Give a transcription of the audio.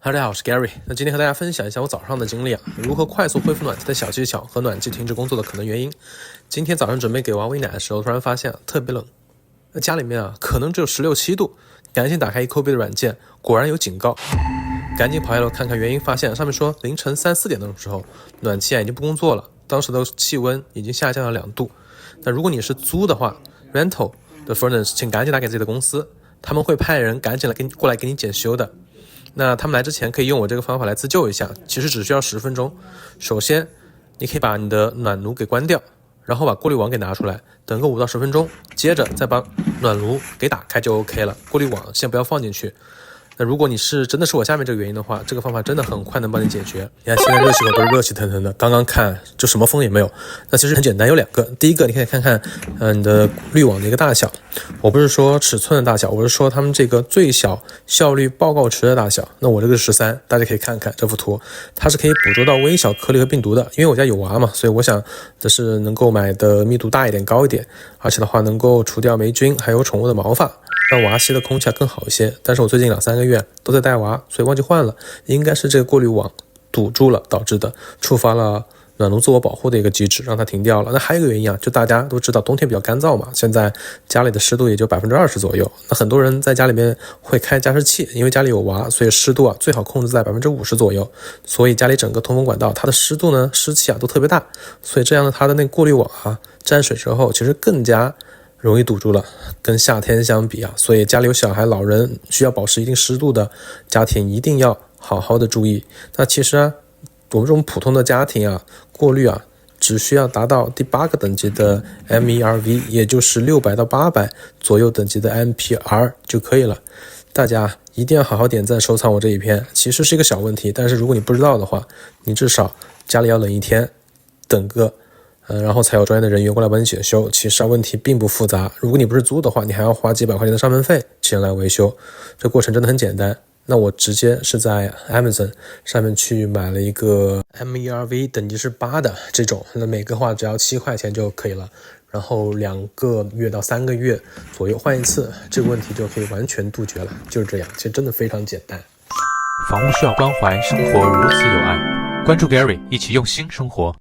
大家好，我是 Gary。那今天和大家分享一下我早上的经历如何快速恢复暖气的小技巧和暖气停止工作的可能原因。今天早上准备给娃喂奶的时候，突然发现特别冷，那家里面可能只有16、17度，赶紧打开 Ecobee 的软件，果然有警告，赶紧跑下楼看看原因，发现上面说凌晨3、4点的时候，暖气已经不工作了，当时的气温已经下降了2度。那如果你是租的话 ，rental 的 furnace， 请赶紧打给自己的公司，他们会派人赶紧过来给你检修的。那他们来之前可以用我这个方法来自救一下，其实只需要10分钟。首先你可以把你的暖炉给关掉，然后把过滤网给拿出来，等个5到10分钟，接着再把暖炉给打开就 OK 了，过滤网先不要放进去。那如果你是真的是我下面这个原因的话，这个方法真的很快能帮你解决。你看现在热气可都是热气腾腾的，刚刚看就什么风也没有。那其实很简单，有2个。第一个你可以看看你的滤网的一个大小，我不是说尺寸的大小，我是说他们这个最小效率报告池的大小。那我这个是13，大家可以看看这幅图，它是可以捕捉到微小颗粒和病毒的。因为我家有娃嘛，所以我想的是能够买的密度大一点高一点，而且的话能够除掉霉菌还有宠物的毛发，让娃吸的空气更好一些。但是我最近2、3个月都在带娃，所以忘记换了，应该是这个过滤网堵住了导致的，触发了暖炉自我保护的一个机制，让它停掉了。那还有一个原因就大家都知道冬天比较干燥嘛，现在家里的湿度也就20%左右。那很多人在家里面会开加湿器，因为家里有娃，所以湿度最好控制在50%左右。所以家里整个通风管道它的湿度呢，湿气都特别大，所以这样的它的那个过滤网沾水之后，其实更加容易堵住了，跟夏天相比所以家里有小孩、老人需要保持一定湿度的家庭一定要好好的注意。那其实我们这种普通的家庭过滤只需要达到第8个等级的 MERV， 也就是600到800左右等级的 MPR 就可以了。大家一定要好好点赞收藏我这一篇，其实是一个小问题，但是如果你不知道的话，你至少家里要冷1天，等个然后才有专业的人员过来帮你检修，其实问题并不复杂。如果你不是租的话，你还要花几百块钱的上门费请人来维修，这过程真的很简单。那我直接是在 Amazon 上面去买了一个 MERV 等级是8的这种，那每个只要7块钱就可以了，然后2个月到3个月左右换一次，这个问题就可以完全杜绝了，就是这样，其实真的非常简单。房屋需要关怀，生活如此有爱，关注 Gary， 一起用心生活。